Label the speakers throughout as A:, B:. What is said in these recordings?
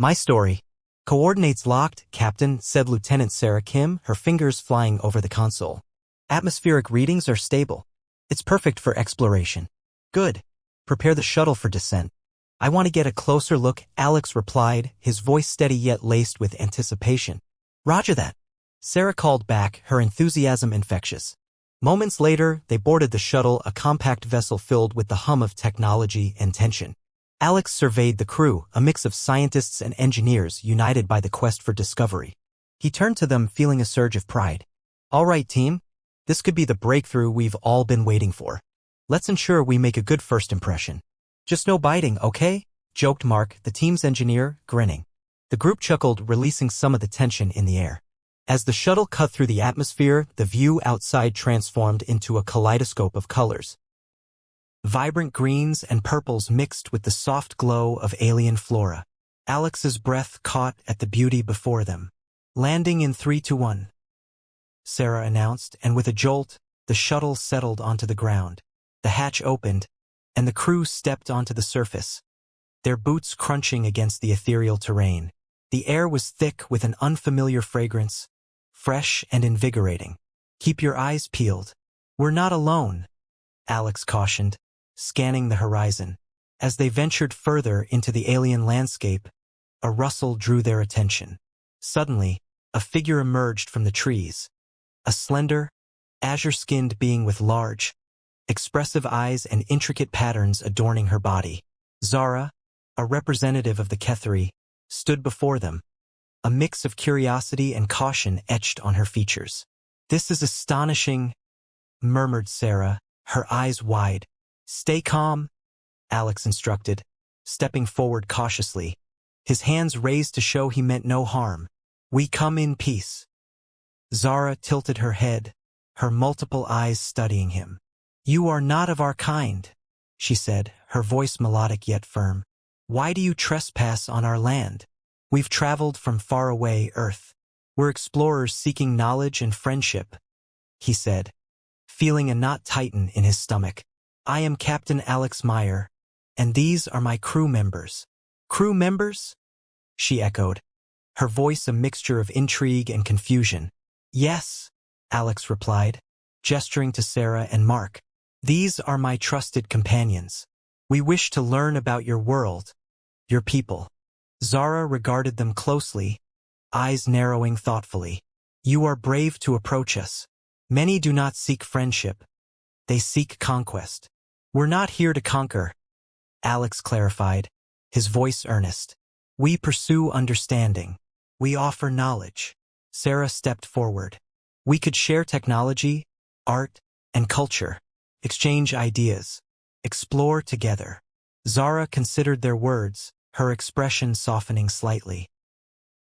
A: My story. Coordinates locked, Captain, said Lieutenant Sarah Kim, her fingers flying over the console. Atmospheric readings are stable. It's perfect for exploration. Good. Prepare the shuttle for descent. I want to get a closer look, Alex replied, his voice steady yet laced with anticipation. Roger that. Sarah called back, her enthusiasm infectious. Moments later, they boarded the shuttle, a compact vessel filled with the hum of technology and tension. Alex surveyed the crew, a mix of scientists and engineers united by the quest for discovery. He turned to them, feeling a surge of pride. All right, team. This could be the breakthrough we've all been waiting for. Let's ensure we make a good first impression. Just no biting, okay? Joked Mark, the team's engineer, grinning. The group chuckled, releasing some of the tension in the air. As the shuttle cut through the atmosphere, the view outside transformed into a kaleidoscope of colors. Vibrant greens and purples mixed with the soft glow of alien flora. Alex's breath caught at the beauty before them. Landing in 3, 2, 1. Sarah announced, and with a jolt, the shuttle settled onto the ground. The hatch opened, and the crew stepped onto the surface, their boots crunching against the ethereal terrain. The air was thick with an unfamiliar fragrance, fresh and invigorating. Keep your eyes peeled. We're not alone, Alex cautioned, scanning the horizon. As they ventured further into the alien landscape, a rustle drew their attention. Suddenly, a figure emerged from the trees. A slender, azure-skinned being with large, expressive eyes and intricate patterns adorning her body. Zara, a representative of the Ketheri, stood before them, a mix of curiosity and caution etched on her features. This is astonishing, murmured Sarah, her eyes wide. Stay calm, Alex instructed, stepping forward cautiously, his hands raised to show he meant no harm. We come in peace. Zara tilted her head, her multiple eyes studying him. You are not of our kind, she said, her voice melodic yet firm. Why do you trespass on our land? We've traveled from faraway Earth. We're explorers seeking knowledge and friendship, he said, feeling a knot tighten in his stomach. I am Captain Alex Meyer, and these are my crew members. Crew members? She echoed, her voice a mixture of intrigue and confusion. Yes, Alex replied, gesturing to Sarah and Mark. These are my trusted companions. We wish to learn about your world, your people. Zara regarded them closely, eyes narrowing thoughtfully. You are brave to approach us. Many do not seek friendship. They seek conquest. We're not here to conquer, Alex clarified, his voice earnest. We pursue understanding. We offer knowledge. Sarah stepped forward. We could share technology, art, and culture, exchange ideas, explore together. Zara considered their words, her expression softening slightly.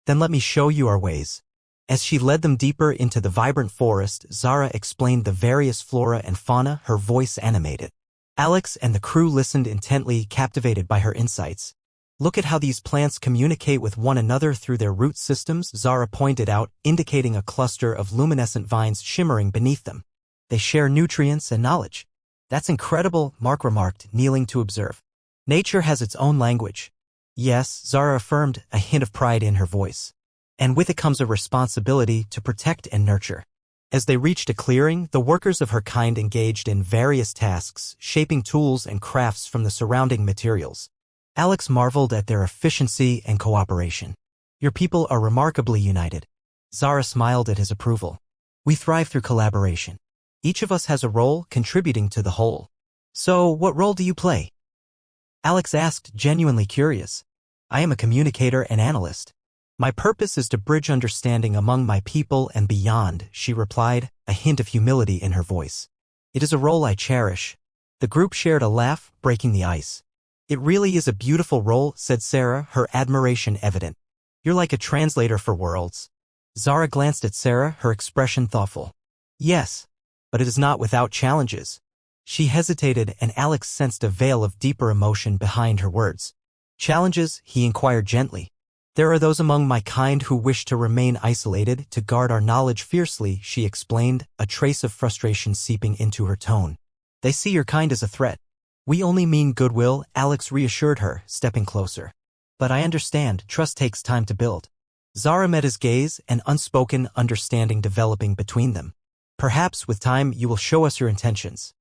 A: Then let me show you our ways. As she led them deeper into the vibrant forest, Zara explained the various flora and fauna, her voice animated. Alex and the crew listened intently, captivated by her insights. Look at how these plants communicate with one another through their root systems, Zara pointed out, indicating a cluster of luminescent vines shimmering beneath them. They share nutrients and knowledge. That's incredible, Mark remarked, kneeling to observe. Nature has its own language. Yes, Zara affirmed, a hint of pride in her voice. And with it comes a responsibility to protect and nurture. As they reached a clearing, the workers of her kind engaged in various tasks, shaping tools and crafts from the surrounding materials. Alex marveled at their efficiency and cooperation. Your people are remarkably united. Zara smiled at his approval. We thrive through collaboration. Each of us has a role, contributing to the whole. So, what role do you play? Alex asked, genuinely curious. I am a communicator and analyst. My purpose is to bridge understanding among my people and beyond, she replied, a hint of humility in her voice. It is a role I cherish. The group shared a laugh, breaking the ice. It really is a beautiful role, said Sarah, her admiration evident. You're like a translator for worlds. Zara glanced at Sarah, her expression thoughtful. Yes, but it is not without challenges. She hesitated, and Alex sensed a veil of deeper emotion behind her words. Challenges? He inquired gently. There are those among my kind who wish to remain isolated, to guard our knowledge fiercely, she explained, a trace of frustration seeping into her tone. They see your kind as a threat. We only mean goodwill, Alex reassured her, stepping closer. But I understand, trust takes time to build. Zara met his gaze, an unspoken understanding developing between them. Perhaps with time you will show us your intentions.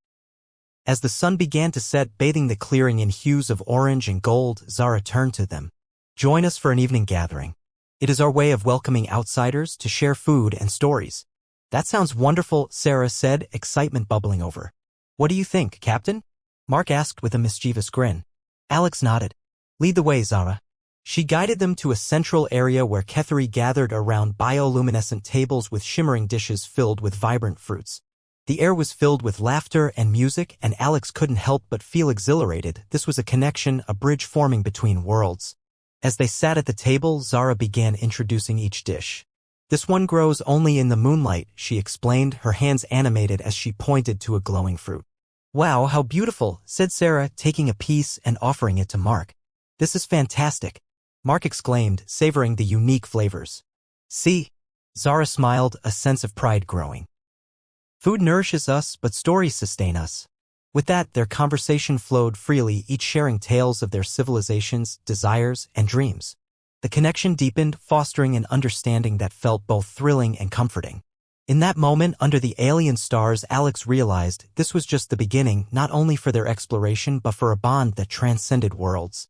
A: As the sun began to set, bathing the clearing in hues of orange and gold, Zara turned to them. Join us for an evening gathering. It is our way of welcoming outsiders to share food and stories. That sounds wonderful, Sarah said, excitement bubbling over. What do you think, Captain? Mark asked with a mischievous grin. Alex nodded. Lead the way, Zara. She guided them to a central area where Ketheri gathered around bioluminescent tables with shimmering dishes filled with vibrant fruits. The air was filled with laughter and music, and Alex couldn't help but feel exhilarated. This was a connection, a bridge forming between worlds. As they sat at the table, Zara began introducing each dish. This one grows only in the moonlight, she explained, her hands animated as she pointed to a glowing fruit. Wow, how beautiful, said Sarah, taking a piece and offering it to Mark. This is fantastic, Mark exclaimed, savoring the unique flavors. See? Zara smiled, a sense of pride growing. Food nourishes us, but stories sustain us. With that, their conversation flowed freely, each sharing tales of their civilizations, desires, and dreams. The connection deepened, fostering an understanding that felt both thrilling and comforting. In that moment, under the alien stars, Alex realized this was just the beginning, not only for their exploration but for a bond that transcended worlds.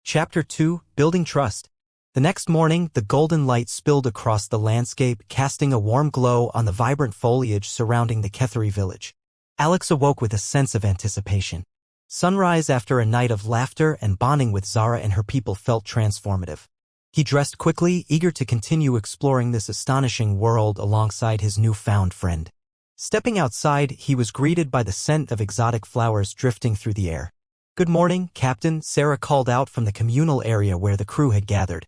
A: Chapter 2, Building Trust. The next morning, the golden light spilled across the landscape, casting a warm glow on the vibrant foliage surrounding the Ketheri village. Alex awoke with a sense of anticipation. Sunrise after a night of laughter and bonding with Zara and her people felt transformative. He dressed quickly, eager to continue exploring this astonishing world alongside his newfound friend. Stepping outside, he was greeted by the scent of exotic flowers drifting through the air. Good morning, Captain, Sarah called out from the communal area where the crew had gathered.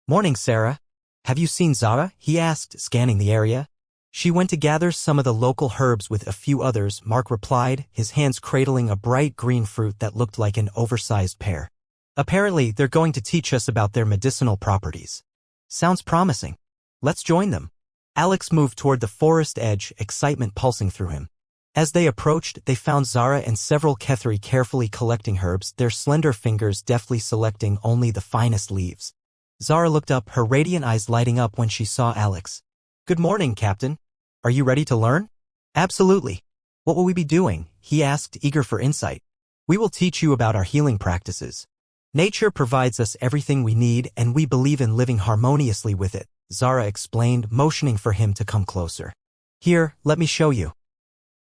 A: Morning, Sarah. Have you seen Zara? He asked, scanning the area. She went to gather some of the local herbs with a few others, Mark replied, his hands cradling a bright green fruit that looked like an oversized pear. Apparently, they're going to teach us about their medicinal properties. Sounds promising. Let's join them. Alex moved toward the forest edge, excitement pulsing through him. As they approached, they found Zara and several Ketheri carefully collecting herbs, their slender fingers deftly selecting only the finest leaves. Zara looked up, her radiant eyes lighting up when she saw Alex. Good morning, Captain. Are you ready to learn? Absolutely. What will we be doing? He asked, eager for insight. We will teach you about our healing practices. Nature provides us everything we need, and we believe in living harmoniously with it, Zara explained, motioning for him to come closer. Here, let me show you.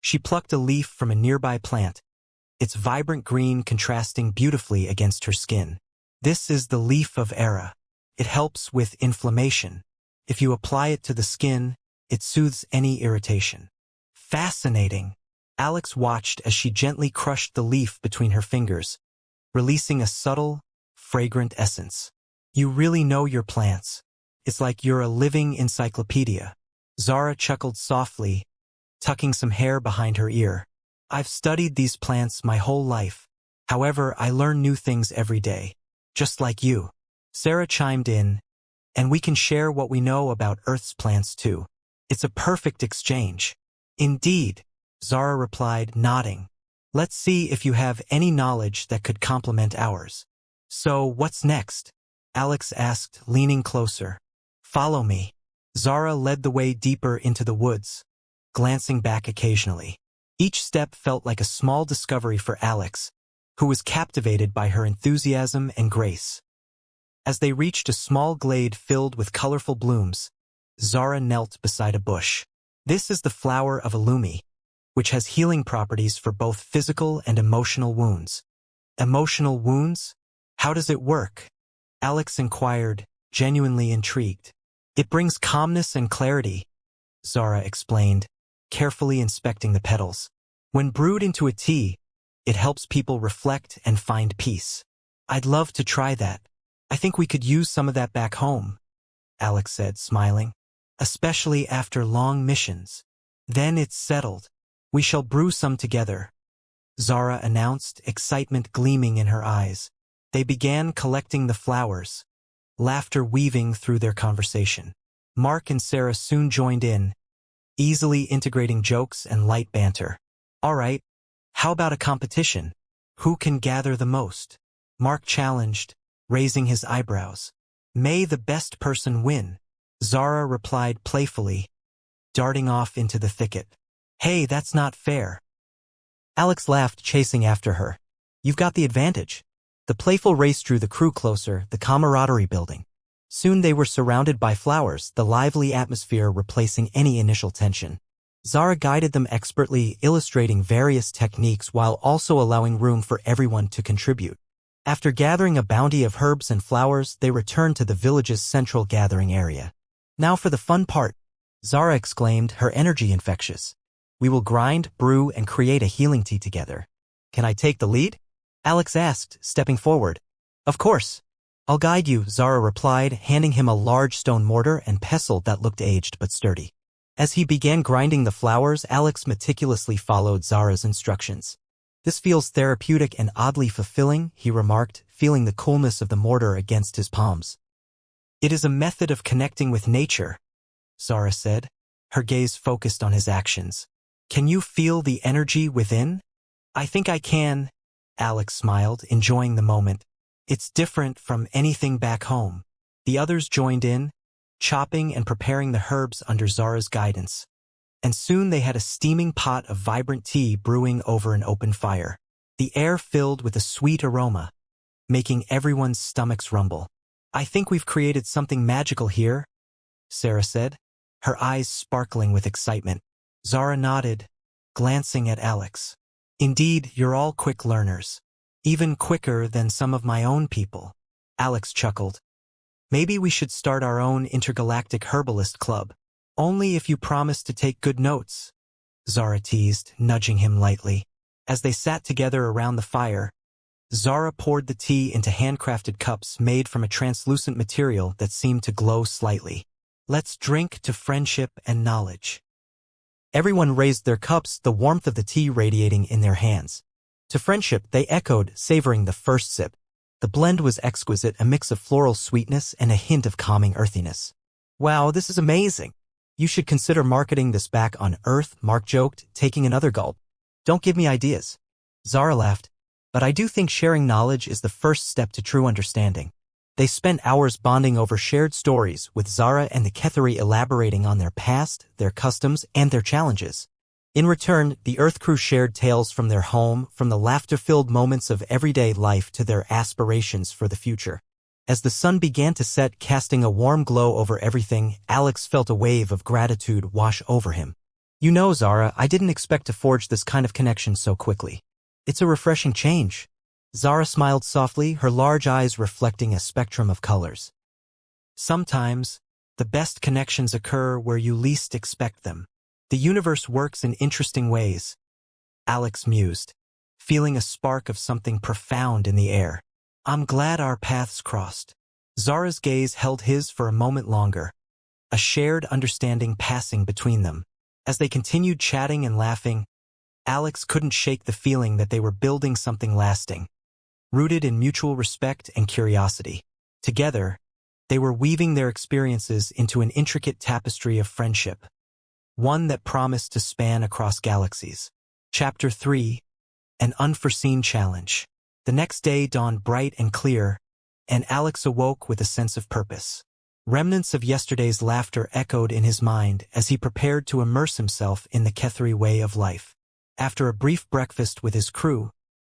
A: She plucked a leaf from a nearby plant, its vibrant green contrasting beautifully against her skin. This is the leaf of Era. It helps with inflammation. If you apply it to the skin, it soothes any irritation. Fascinating. Alex watched as she gently crushed the leaf between her fingers, releasing a subtle, fragrant essence. You really know your plants. It's like you're a living encyclopedia. Zara chuckled softly, tucking some hair behind her ear. I've studied these plants my whole life. However, I learn new things every day. Just like you. Sarah chimed in, and we can share what we know about Earth's plants too. It's a perfect exchange. Indeed, Zara replied, nodding. Let's see if you have any knowledge that could complement ours. So, what's next? Alex asked, leaning closer. Follow me. Zara led the way deeper into the woods, glancing back occasionally. Each step felt like a small discovery for Alex, who was captivated by her enthusiasm and grace. As they reached a small glade filled with colorful blooms, Zara knelt beside a bush. This is the flower of Illumi, which has healing properties for both physical and emotional wounds. Emotional wounds? How does it work? Alex inquired, genuinely intrigued. It brings calmness and clarity, Zara explained, carefully inspecting the petals. When brewed into a tea, it helps people reflect and find peace. I'd love to try that. I think we could use some of that back home, Alex said, smiling. Especially after long missions. Then it's settled. We shall brew some together, Zara announced, excitement gleaming in her eyes. They began collecting the flowers, laughter weaving through their conversation. Mark and Sarah soon joined in, easily integrating jokes and light banter. All right, how about a competition? Who can gather the most? Mark challenged, raising his eyebrows. May the best person win, Zara replied playfully, darting off into the thicket. Hey, that's not fair. Alex laughed, chasing after her. You've got the advantage. The playful race drew the crew closer, the camaraderie building. Soon they were surrounded by flowers, the lively atmosphere replacing any initial tension. Zara guided them expertly, illustrating various techniques while also allowing room for everyone to contribute. After gathering a bounty of herbs and flowers, they returned to the village's central gathering area. Now for the fun part, Zara exclaimed, her energy infectious. We will grind, brew, and create a healing tea together. Can I take the lead? Alex asked, stepping forward. Of course. I'll guide you, Zara replied, handing him a large stone mortar and pestle that looked aged but sturdy. As he began grinding the flowers, Alex meticulously followed Zara's instructions. This feels therapeutic and oddly fulfilling, he remarked, feeling the coolness of the mortar against his palms. It is a method of connecting with nature, Zara said, her gaze focused on his actions. Can you feel the energy within? I think I can, Alex smiled, enjoying the moment. It's different from anything back home. The others joined in, chopping and preparing the herbs under Zara's guidance. And soon they had a steaming pot of vibrant tea brewing over an open fire. The air filled with a sweet aroma, making everyone's stomachs rumble. I think we've created something magical here, Sarah said, her eyes sparkling with excitement. Zara nodded, glancing at Alex. Indeed, you're all quick learners. Even quicker than some of my own people. Alex chuckled. Maybe we should start our own intergalactic herbalist club. Only if you promise to take good notes, Zara teased, nudging him lightly. As they sat together around the fire, Zara poured the tea into handcrafted cups made from a translucent material that seemed to glow slightly. Let's drink to friendship and knowledge. Everyone raised their cups, the warmth of the tea radiating in their hands. To friendship, they echoed, savoring the first sip. The blend was exquisite, a mix of floral sweetness and a hint of calming earthiness. Wow, this is amazing. You should consider marketing this back on Earth, Mark joked, taking another gulp. Don't give me ideas. Zara laughed. But I do think sharing knowledge is the first step to true understanding. They spent hours bonding over shared stories, with Zara and the Ketheri elaborating on their past, their customs, and their challenges. In return, the Earth crew shared tales from their home, from the laughter-filled moments of everyday life to their aspirations for the future. As the sun began to set, casting a warm glow over everything, Alex felt a wave of gratitude wash over him. You know, Zara, I didn't expect to forge this kind of connection so quickly. It's a refreshing change. Zara smiled softly, her large eyes reflecting a spectrum of colors. Sometimes, the best connections occur where you least expect them. The universe works in interesting ways, Alex mused, feeling a spark of something profound in the air. I'm glad our paths crossed. Zara's gaze held his for a moment longer, a shared understanding passing between them. As they continued chatting and laughing, Alex couldn't shake the feeling that they were building something lasting, rooted in mutual respect and curiosity. Together, they were weaving their experiences into an intricate tapestry of friendship, one that promised to span across galaxies. Chapter 3: An Unforeseen Challenge. The next day dawned bright and clear, and Alex awoke with a sense of purpose. Remnants of yesterday's laughter echoed in his mind as he prepared to immerse himself in the Ketheri way of life. After a brief breakfast with his crew,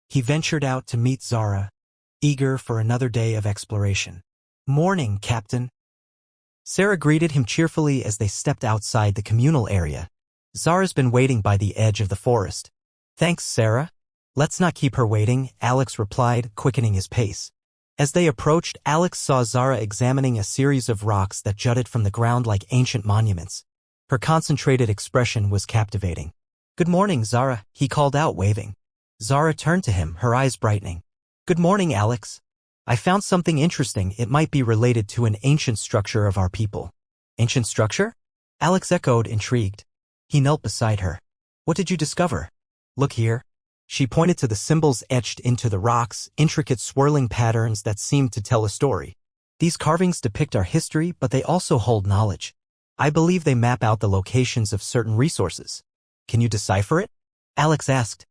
A: he ventured out to meet Zara, eager for another day of exploration. Morning, Captain. Sarah greeted him cheerfully as they stepped outside the communal area. Zara's been waiting by the edge of the forest. Thanks, Sarah. Let's not keep her waiting, Alex replied, quickening his pace. As they approached, Alex saw Zara examining a series of rocks that jutted from the ground like ancient monuments. Her concentrated expression was captivating. Good morning, Zara, he called out, waving. Zara turned to him, her eyes brightening. Good morning, Alex. I found something interesting. It might be related to an ancient structure of our people. Ancient structure? Alex echoed, intrigued. He knelt beside her. What did you discover? Look here. She pointed to the symbols etched into the rocks, intricate swirling patterns that seemed to tell a story. These carvings depict our history, but they also hold knowledge. I believe they map out the locations of certain resources. Can you decipher it? Alex asked.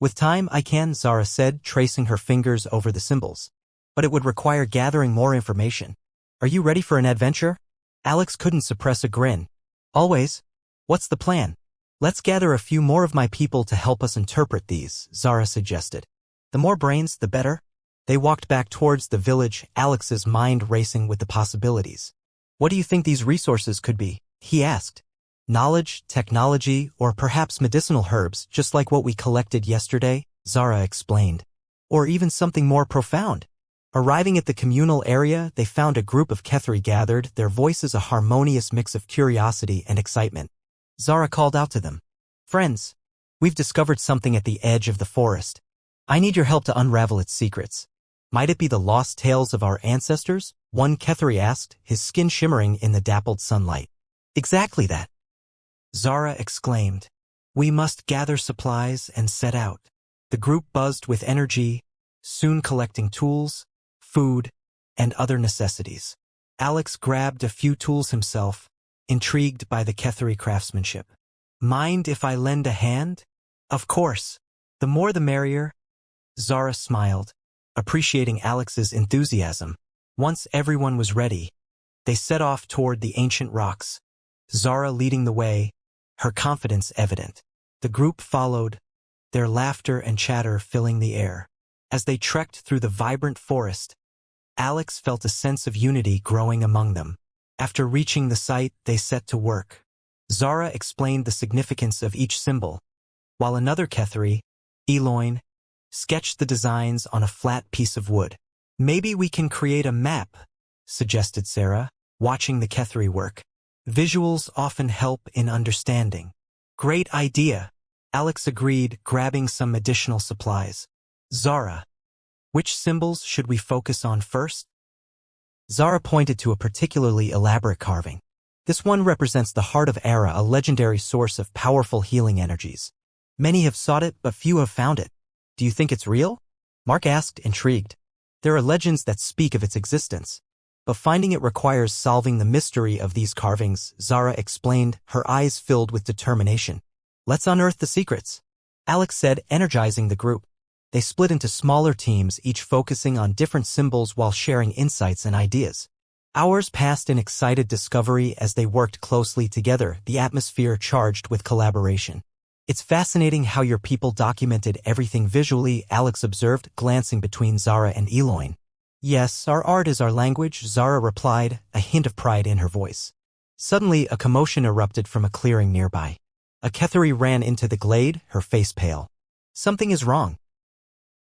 A: With time, I can, Zara said, tracing her fingers over the symbols. but it would require gathering more information. Are you ready for an adventure? Alex couldn't suppress a grin. Always. What's the plan? Let's gather a few more of my people to help us interpret these, Zara suggested. The more brains, the better. They walked back towards the village, Alex's mind racing with the possibilities. What do you think these resources could be? He asked. Knowledge, technology, or perhaps medicinal herbs, just like what we collected yesterday, Zara explained. Or even something more profound. Arriving at the communal area, they found a group of Kethri gathered, their voices a harmonious mix of curiosity and excitement. Zara called out to them. Friends, we've discovered something at the edge of the forest. I need your help to unravel its secrets. Might it be the lost tales of our ancestors? One Kethri asked, his skin shimmering in the dappled sunlight. Exactly that. Zara exclaimed. We must gather supplies and set out. The group buzzed with energy, soon collecting tools, food, and other necessities. Alex grabbed a few tools himself, intrigued by the Kethri craftsmanship. Mind if I lend a hand? Of course. The more the merrier. Zara smiled, appreciating Alex's enthusiasm. Once everyone was ready, they set off toward the ancient rocks, Zara leading the way, her confidence evident. The group followed, their laughter and chatter filling the air. As they trekked through the vibrant forest, Alex felt a sense of unity growing among them. After reaching the site, they set to work. Zara explained the significance of each symbol, while another Kethri, Eloin, sketched the designs on a flat piece of wood. Maybe we can create a map, suggested Sarah, watching the Kethri work. Visuals often help in understanding. Great idea, Alex agreed, grabbing some additional supplies. Zara, which symbols should we focus on first? Zara pointed to a particularly elaborate carving. This one represents the Heart of Era, a legendary source of powerful healing energies. Many have sought it, but few have found it. Do you think it's real? Mark asked, intrigued. There are legends that speak of its existence, but finding it requires solving the mystery of these carvings, Zara explained, her eyes filled with determination. Let's unearth the secrets, Alex said, energizing the group. They split into smaller teams, each focusing on different symbols while sharing insights and ideas. Hours passed in excited discovery as they worked closely together, the atmosphere charged with collaboration. It's fascinating how your people documented everything visually, Alex observed, glancing between Zara and Eloin. Yes, our art is our language, Zara replied, a hint of pride in her voice. Suddenly, a commotion erupted from a clearing nearby. A Kethri ran into the glade, her face pale. Something is wrong.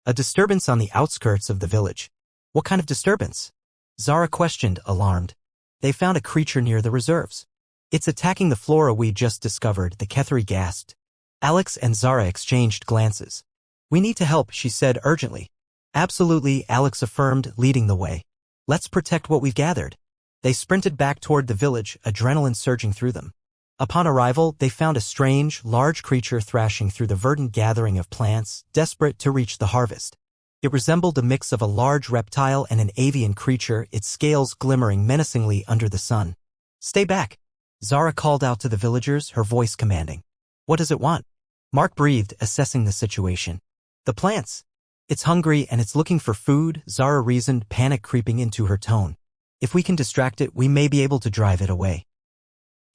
A: A disturbance on the outskirts of the village. What kind of disturbance? Zara questioned, alarmed. They found a creature near the reserves. It's attacking the flora we just discovered, the Kethri gasped. Alex and Zara exchanged glances. We need to help, she said urgently. Absolutely, Alex affirmed, leading the way. Let's protect what we've gathered. They sprinted back toward the village, adrenaline surging through them. Upon arrival, they found a strange, large creature thrashing through the verdant gathering of plants, desperate to reach the harvest. It resembled a mix of a large reptile and an avian creature, its scales glimmering menacingly under the sun. Stay back, Zara called out to the villagers, her voice commanding. What does it want? Mark breathed, assessing the situation. The plants. It's hungry and it's looking for food, Zara reasoned, panic creeping into her tone. If we can distract it, we may be able to drive it away.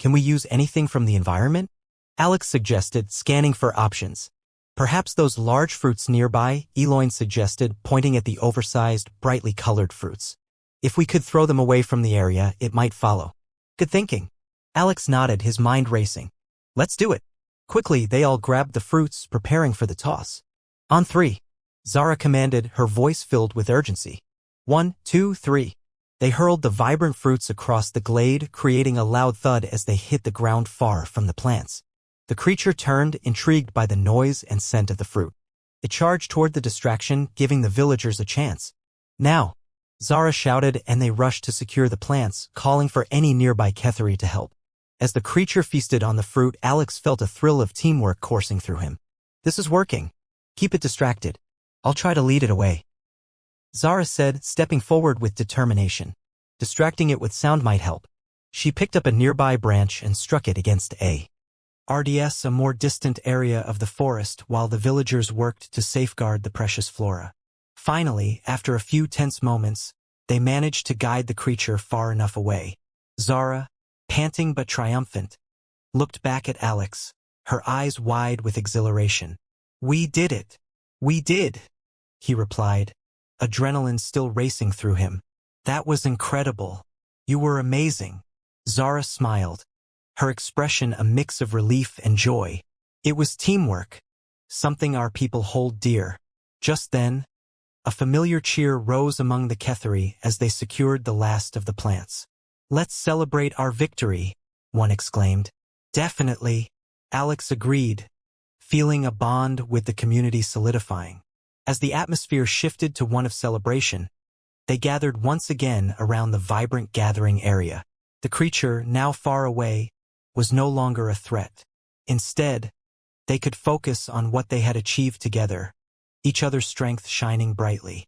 A: Can we use anything from the environment? Alex suggested, scanning for options. Perhaps those large fruits nearby, Eloin suggested, pointing at the oversized, brightly colored fruits. If we could throw them away from the area, it might follow. Good thinking. Alex nodded, his mind racing. Let's do it. Quickly, they all grabbed the fruits, preparing for the toss. On three. Zara commanded, her voice filled with urgency. 1, 2, 3. They hurled the vibrant fruits across the glade, creating a loud thud as they hit the ground far from the plants. The creature turned, intrigued by the noise and scent of the fruit. It charged toward the distraction, giving the villagers a chance. Now! Zara shouted, and they rushed to secure the plants, calling for any nearby Kethri to help. As the creature feasted on the fruit, Alex felt a thrill of teamwork coursing through him. This is working. Keep it distracted. I'll try to lead it away, Zara said, stepping forward with determination. Distracting it with sound might help. She picked up a nearby branch and struck it against a more distant area of the forest, while the villagers worked to safeguard the precious flora. Finally, after a few tense moments, they managed to guide the creature far enough away. Zara, panting but triumphant, looked back at Alex, her eyes wide with exhilaration. "We did it! We did!" he replied, adrenaline still racing through him. "That was incredible. You were amazing." Zara smiled, her expression a mix of relief and joy. It was teamwork, something our people hold dear. Just then, a familiar cheer rose among the Ketheri as they secured the last of the plants. "Let's celebrate our victory," one exclaimed. "Definitely," Alex agreed, feeling a bond with the community solidifying. As the atmosphere shifted to one of celebration, they gathered once again around the vibrant gathering area. The creature, now far away, was no longer a threat. Instead, they could focus on what they had achieved together, each other's strength shining brightly.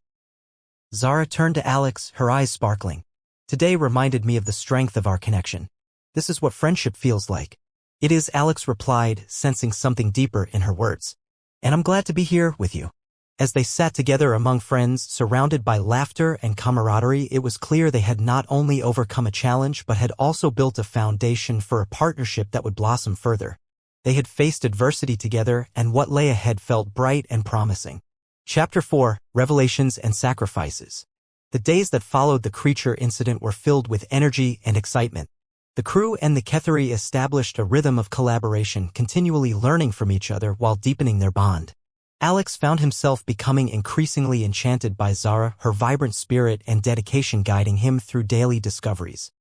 A: Zara turned to Alex, her eyes sparkling. "Today reminded me of the strength of our connection. This is what friendship feels like." "It is," Alex replied, sensing something deeper in her words. "And I'm glad to be here with you." As they sat together among friends, surrounded by laughter and camaraderie, it was clear they had not only overcome a challenge but had also built a foundation for a partnership that would blossom further. They had faced adversity together, and what lay ahead felt bright and promising. Chapter 4: Revelations and Sacrifices. The days that followed the creature incident were filled with energy and excitement. The crew and the Ketheri established a rhythm of collaboration, continually learning from each other while deepening their bond. Alex found himself becoming increasingly enchanted by Zara, her vibrant spirit and dedication guiding him through daily discoveries.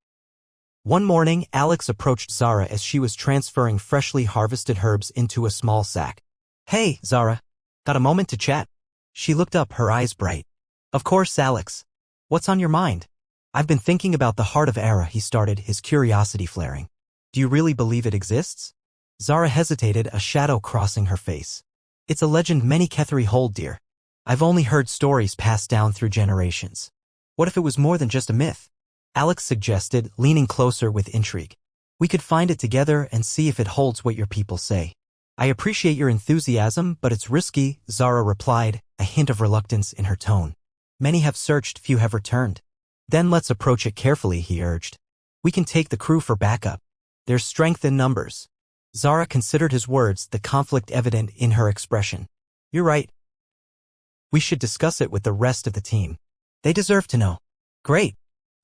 A: One morning, Alex approached Zara as she was transferring freshly harvested herbs into a small sack. "Hey, Zara. Got a moment to chat?" She looked up, her eyes bright. "Of course, Alex. What's on your mind?" "I've been thinking about the Heart of Era," he started, his curiosity flaring. "Do you really believe it exists?" Zara hesitated, a shadow crossing her face. "It's a legend many Ketheri hold dear. I've only heard stories passed down through generations. What if it was more than just a myth?" Alex suggested, leaning closer with intrigue. "We could find it together and see if it holds what your people say." "I appreciate your enthusiasm, but it's risky," Zara replied, a hint of reluctance in her tone. "Many have searched, few have returned." "Then let's approach it carefully," he urged. "We can take the crew for backup. There's strength in numbers." Zara considered his words, the conflict evident in her expression. "You're right. We should discuss it with the rest of the team. They deserve to know." "Great.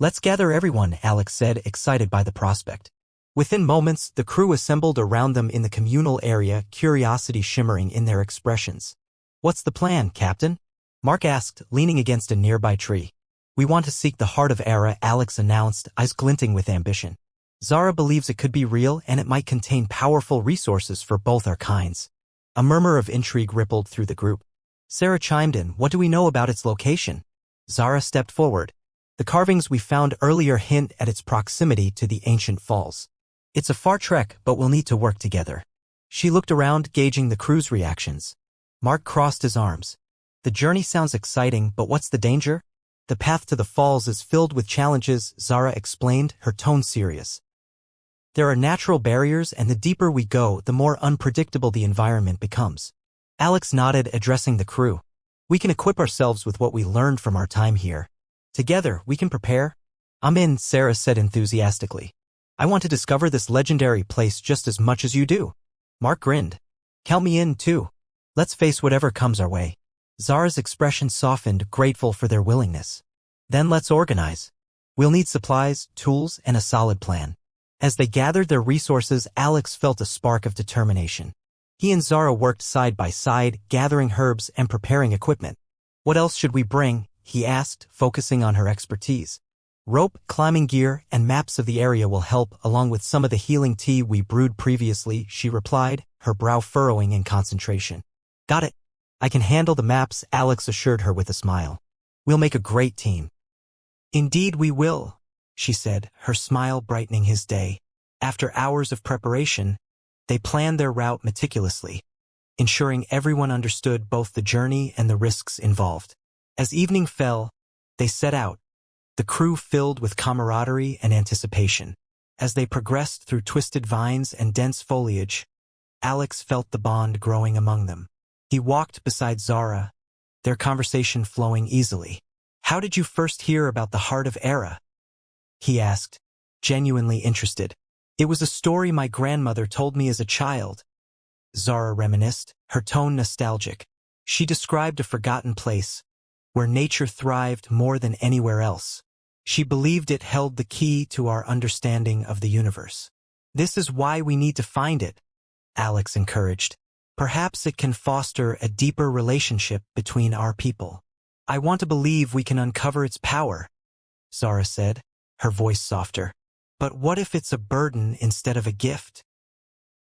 A: Let's gather everyone," Alex said, excited by the prospect. Within moments, the crew assembled around them in the communal area, curiosity shimmering in their expressions. "What's the plan, Captain?" Mark asked, leaning against a nearby tree. "We want to seek the Heart of Era," Alex announced, eyes glinting with ambition. "Zara believes it could be real and it might contain powerful resources for both our kinds." A murmur of intrigue rippled through the group. Sarah chimed in, "What do we know about its location?" Zara stepped forward. "The carvings we found earlier hint at its proximity to the ancient falls. It's a far trek, but we'll need to work together." She looked around, gauging the crew's reactions. Mark crossed his arms. "The journey sounds exciting, but what's the danger?" "The path to the falls is filled with challenges," Zara explained, her tone serious. "There are natural barriers, and the deeper we go, the more unpredictable the environment becomes." Alex nodded, addressing the crew. "We can equip ourselves with what we learned from our time here. Together, we can prepare." "I'm in," Sarah said enthusiastically. "I want to discover this legendary place just as much as you do." Mark grinned. "Count me in, too. Let's face whatever comes our way." Zara's expression softened, grateful for their willingness. "Then let's organize. We'll need supplies, tools, and a solid plan." As they gathered their resources, Alex felt a spark of determination. He and Zara worked side by side, gathering herbs and preparing equipment. "What else should we bring?" he asked, focusing on her expertise. "Rope, climbing gear, and maps of the area will help, along with some of the healing tea we brewed previously," she replied, her brow furrowing in concentration. "Got it. I can handle the maps," Alex assured her with a smile. "We'll make a great team." "Indeed we will," she said, her smile brightening his day. After hours of preparation, they planned their route meticulously, ensuring everyone understood both the journey and the risks involved. As evening fell, they set out, the crew filled with camaraderie and anticipation. As they progressed through twisted vines and dense foliage, Alex felt the bond growing among them. He walked beside Zara, their conversation flowing easily. "How did you first hear about the Heart of Era?" he asked, genuinely interested. "It was a story my grandmother told me as a child," Zara reminisced, her tone nostalgic. She described a forgotten place, where nature thrived more than anywhere else. She believed it held the key to our understanding of the universe. "This is why we need to find it," Alex encouraged. "Perhaps it can foster a deeper relationship between our people." "I want to believe we can uncover its power," Zara said, her voice softer. "But what if it's a burden instead of a gift?"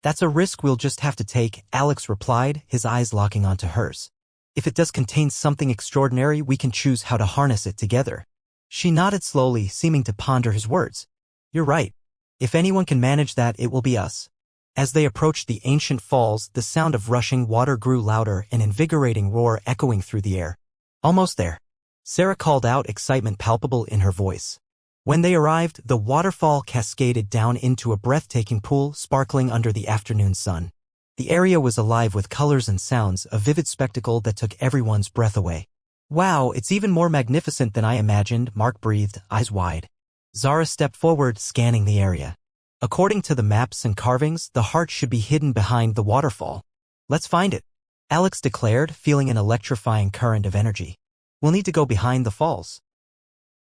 A: "That's a risk we'll just have to take," Alex replied, his eyes locking onto hers. "If it does contain something extraordinary, we can choose how to harness it together." She nodded slowly, seeming to ponder his words. "You're right. If anyone can manage that, it will be us." As they approached the ancient falls, the sound of rushing water grew louder, an invigorating roar echoing through the air. "Almost there," Sarah called out, excitement palpable in her voice. When they arrived, the waterfall cascaded down into a breathtaking pool sparkling under the afternoon sun. The area was alive with colors and sounds, a vivid spectacle that took everyone's breath away. "Wow, it's even more magnificent than I imagined," Mark breathed, eyes wide. Zara stepped forward, scanning the area. "According to the maps and carvings, the heart should be hidden behind the waterfall." "Let's find it," Alex declared, feeling an electrifying current of energy. "We'll need to go behind the falls."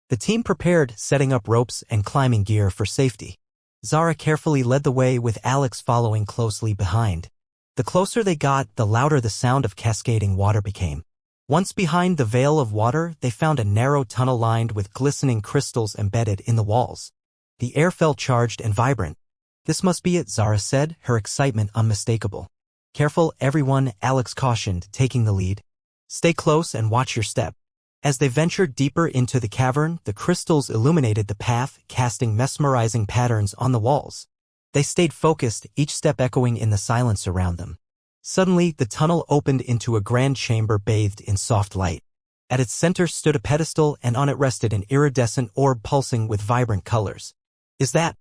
A: The team prepared, setting up ropes and climbing gear for safety. Zara carefully led the way, with Alex following closely behind. The closer they got, the louder the sound of cascading water became. Once behind the veil of water, they found a narrow tunnel lined with glistening crystals embedded in the walls. The air felt charged and vibrant. "This must be it," Zara said, her excitement unmistakable. "Careful, everyone," Alex cautioned, taking the lead. "Stay close and watch your step." As they ventured deeper into the cavern, the crystals illuminated the path, casting mesmerizing patterns on the walls. They stayed focused, each step echoing in the silence around them. Suddenly, the tunnel opened into a grand chamber bathed in soft light. At its center stood a pedestal, and on it rested an iridescent orb pulsing with vibrant colors. "Is that?"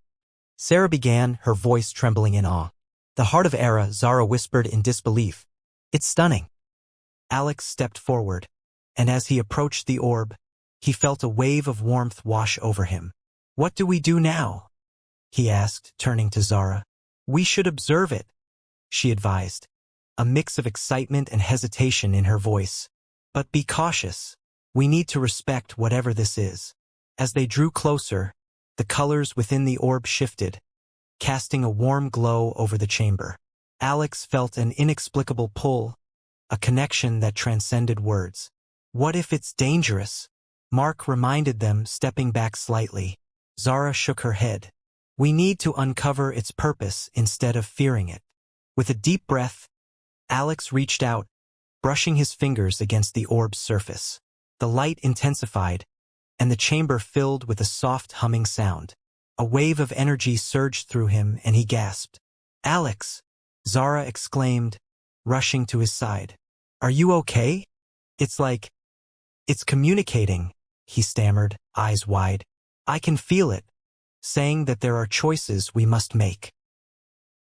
A: Sarah began, her voice trembling in awe. "The Heart of Era," Zara whispered in disbelief. "It's stunning." Alex stepped forward, and as he approached the orb, he felt a wave of warmth wash over him. "What do we do now?" he asked, turning to Zara. "We should observe it," she advised, a mix of excitement and hesitation in her voice. "But be cautious. We need to respect whatever this is." As they drew closer, the colors within the orb shifted, casting a warm glow over the chamber. Alex felt an inexplicable pull, a connection that transcended words. "What if it's dangerous?" Mark reminded them, stepping back slightly. Zara shook her head. "We need to uncover its purpose instead of fearing it." With a deep breath, Alex reached out, brushing his fingers against the orb's surface. The light intensified, and the chamber filled with a soft humming sound. A wave of energy surged through him, and he gasped. "Alex!" Zara exclaimed, rushing to his side. "Are you okay?" It's communicating," he stammered, eyes wide. "I can feel it, saying that there are choices we must make."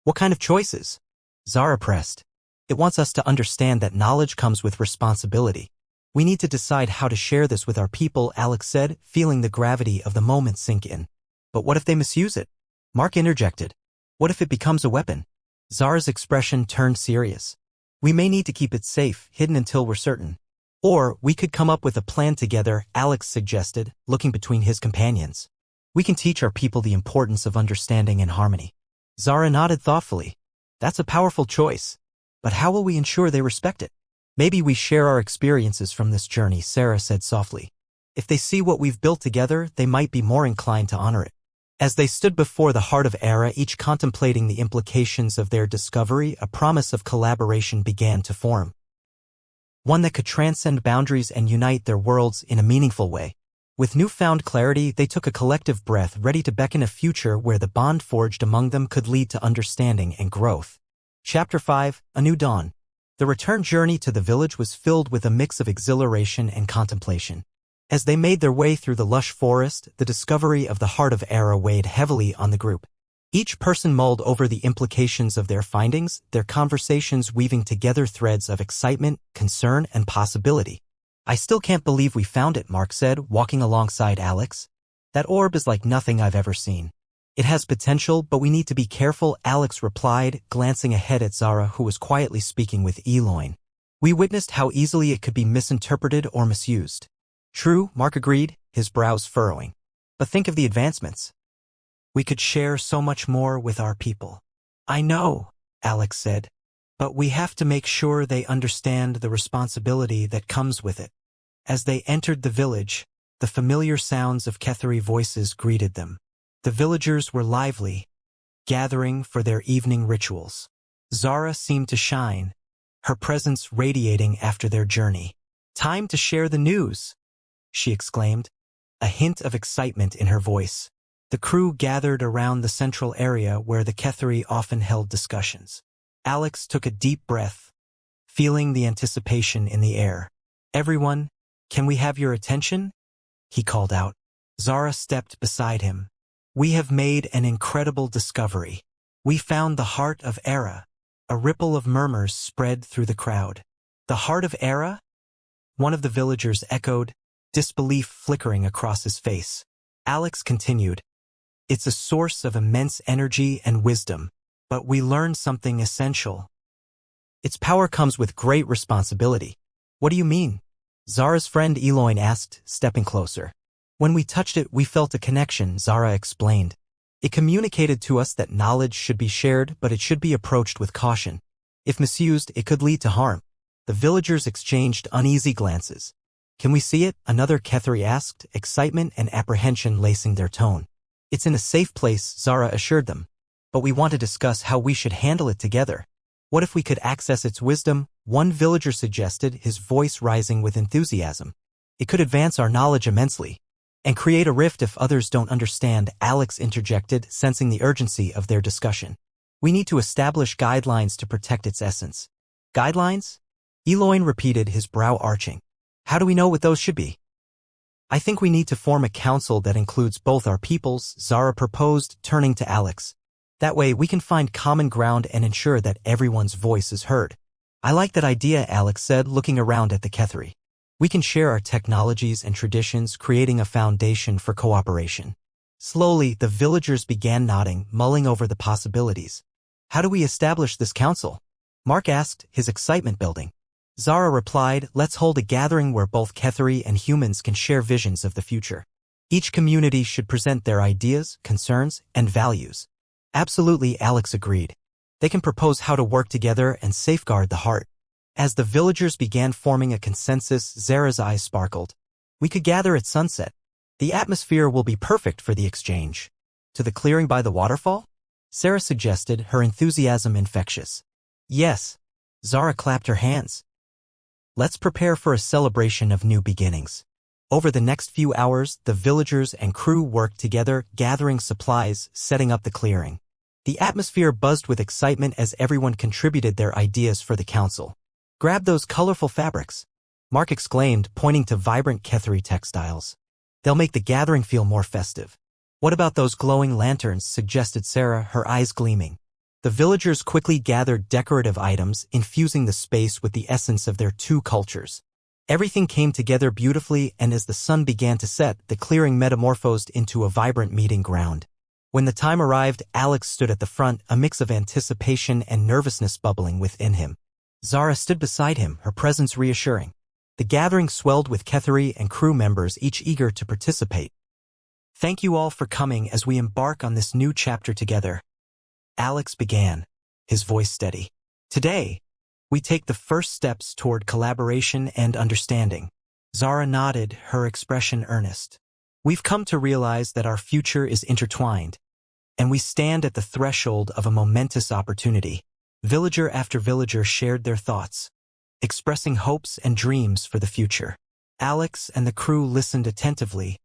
A: "What kind of choices?" Zara pressed. "It wants us to understand that knowledge comes with responsibility. We need to decide how to share this with our people," Alex said, feeling the gravity of the moment sink in. "But what if they misuse it?" Mark interjected. "What if it becomes a weapon?" Zara's expression turned serious. "We may need to keep it safe, hidden until we're certain. Or we could come up with a plan together," Alex suggested, looking between his companions. "We can teach our people the importance of understanding and harmony." Zara nodded thoughtfully. "That's a powerful choice. But how will we ensure they respect it?" "Maybe we share our experiences from this journey," Sarah said softly. "If they see what we've built together, they might be more inclined to honor it." As they stood before the Heart of Era, each contemplating the implications of their discovery, a promise of collaboration began to form. One that could transcend boundaries and unite their worlds in a meaningful way. With newfound clarity, they took a collective breath, ready to beckon a future where the bond forged among them could lead to understanding and growth. Chapter 5, A New Dawn. The return journey to the village was filled with a mix of exhilaration and contemplation. As they made their way through the lush forest, the discovery of the Heart of Era weighed heavily on the group. Each person mulled over the implications of their findings, their conversations weaving together threads of excitement, concern, and possibility. I still can't believe we found it, Mark said, walking alongside Alex. That orb is like nothing I've ever seen. It has potential, but we need to be careful, Alex replied, glancing ahead at Zara, who was quietly speaking with Eloin. We witnessed how easily it could be misinterpreted or misused. True, Mark agreed, his brows furrowing. But think of the advancements. We could share so much more with our people. I know, Alex said, but we have to make sure they understand the responsibility that comes with it. As they entered the village, the familiar sounds of Ketheri voices greeted them. The villagers were lively, gathering for their evening rituals. Zara seemed to shine, her presence radiating after their journey. Time to share the news, she exclaimed, a hint of excitement in her voice. The crew gathered around the central area where the Ketheri often held discussions. Alex took a deep breath, feeling the anticipation in the air. Everyone, can we have your attention? He called out. Zara stepped beside him. We have made an incredible discovery. We found the heart of Era. A ripple of murmurs spread through the crowd. The heart of Era? One of the villagers echoed, disbelief flickering across his face. Alex continued. It's a source of immense energy and wisdom, but we learned something essential. Its power comes with great responsibility. What do you mean? Zara's friend Eloin asked, stepping closer. When we touched it, we felt a connection, Zara explained. It communicated to us that knowledge should be shared, but it should be approached with caution. If misused, it could lead to harm. The villagers exchanged uneasy glances. Can we see it? Another Ketheri asked, excitement and apprehension lacing their tone. It's in a safe place, Zara assured them. But we want to discuss how we should handle it together. What if we could access its wisdom? One villager suggested, his voice rising with enthusiasm. It could advance our knowledge immensely. And create a rift if others don't understand, Alex interjected, sensing the urgency of their discussion. We need to establish guidelines to protect its essence. Guidelines? Eloin repeated, his brow arching. How do we know what those should be? I think we need to form a council that includes both our peoples, Zara proposed, turning to Alex. That way we can find common ground and ensure that everyone's voice is heard. I like that idea, Alex said, looking around at the Ketheri. We can share our technologies and traditions, creating a foundation for cooperation. Slowly, the villagers began nodding, mulling over the possibilities. How do we establish this council? Mark asked, his excitement building. Zara replied, let's hold a gathering where both Ketheri and humans can share visions of the future. Each community should present their ideas, concerns, and values. Absolutely, Alex agreed. They can propose how to work together and safeguard the heart. As the villagers began forming a consensus, Zara's eyes sparkled. We could gather at sunset. The atmosphere will be perfect for the exchange. To the clearing by the waterfall? Sarah suggested, her enthusiasm infectious. Yes. Zara clapped her hands. Let's prepare for a celebration of new beginnings. Over the next few hours, the villagers and crew worked together, gathering supplies, setting up the clearing. The atmosphere buzzed with excitement as everyone contributed their ideas for the council. Grab those colorful fabrics, Mark exclaimed, pointing to vibrant Ketheri textiles. They'll make the gathering feel more festive. What about those glowing lanterns, suggested Sarah, her eyes gleaming. The villagers quickly gathered decorative items, infusing the space with the essence of their two cultures. Everything came together beautifully, and as the sun began to set, the clearing metamorphosed into a vibrant meeting ground. When the time arrived, Alex stood at the front, a mix of anticipation and nervousness bubbling within him. Zara stood beside him, her presence reassuring. The gathering swelled with Ketheri and crew members, each eager to participate. Thank you all for coming as we embark on this new chapter together. Alex began, his voice steady. Today, we take the first steps toward collaboration and understanding. Zara nodded, her expression earnest. We've come to realize that our future is intertwined, and we stand at the threshold of a momentous opportunity. Villager after villager shared their thoughts, expressing hopes and dreams for the future. Alex and the crew listened attentively,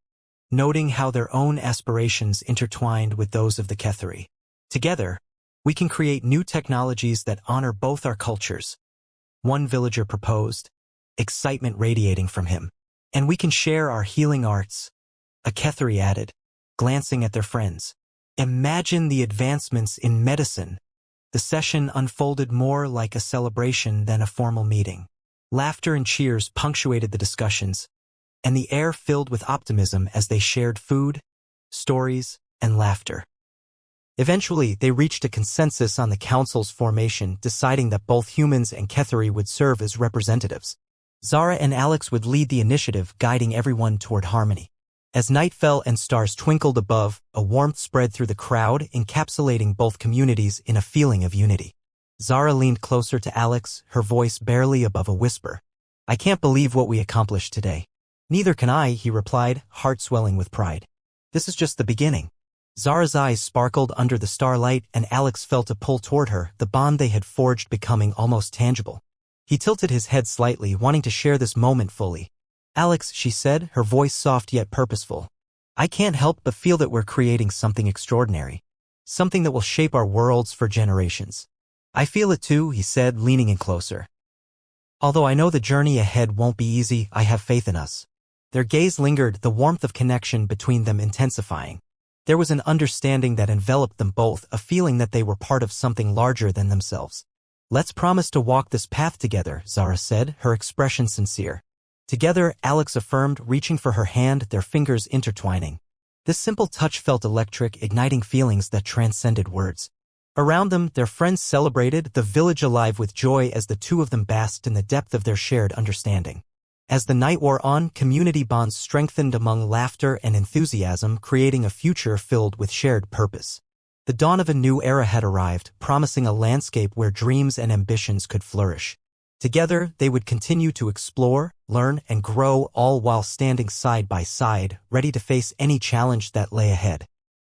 A: noting how their own aspirations intertwined with those of the Ketheri. Together, we can create new technologies that honor both our cultures. One villager proposed, excitement radiating from him. And we can share our healing arts, a Ketheri added, glancing at their friends. Imagine the advancements in medicine. The session unfolded more like a celebration than a formal meeting. Laughter and cheers punctuated the discussions, and the air filled with optimism as they shared food, stories, and laughter. Eventually, they reached a consensus on the council's formation, deciding that both humans and Ketheri would serve as representatives. Zara and Alex would lead the initiative, guiding everyone toward harmony. As night fell and stars twinkled above, a warmth spread through the crowd, encapsulating both communities in a feeling of unity. Zara leaned closer to Alex, her voice barely above a whisper. "I can't believe what we accomplished today." "Neither can I," he replied, heart swelling with pride. "This is just the beginning." Zara's eyes sparkled under the starlight, and Alex felt a pull toward her, the bond they had forged becoming almost tangible. He tilted his head slightly, wanting to share this moment fully. "Alex," she said, her voice soft yet purposeful, "I can't help but feel that we're creating something extraordinary. Something that will shape our worlds for generations." "I feel it too," he said, leaning in closer. "Although I know the journey ahead won't be easy, I have faith in us." Their gaze lingered, the warmth of connection between them intensifying. There was an understanding that enveloped them both, a feeling that they were part of something larger than themselves. "Let's promise to walk this path together," Zara said, her expression sincere. "Together," Alex affirmed, reaching for her hand, their fingers intertwining. This simple touch felt electric, igniting feelings that transcended words. Around them, their friends celebrated, the village alive with joy as the two of them basked in the depth of their shared understanding. As the night wore on, community bonds strengthened among laughter and enthusiasm, creating a future filled with shared purpose. The dawn of a new era had arrived, promising a landscape where dreams and ambitions could flourish. Together, they would continue to explore, learn, and grow, all while standing side by side, ready to face any challenge that lay ahead.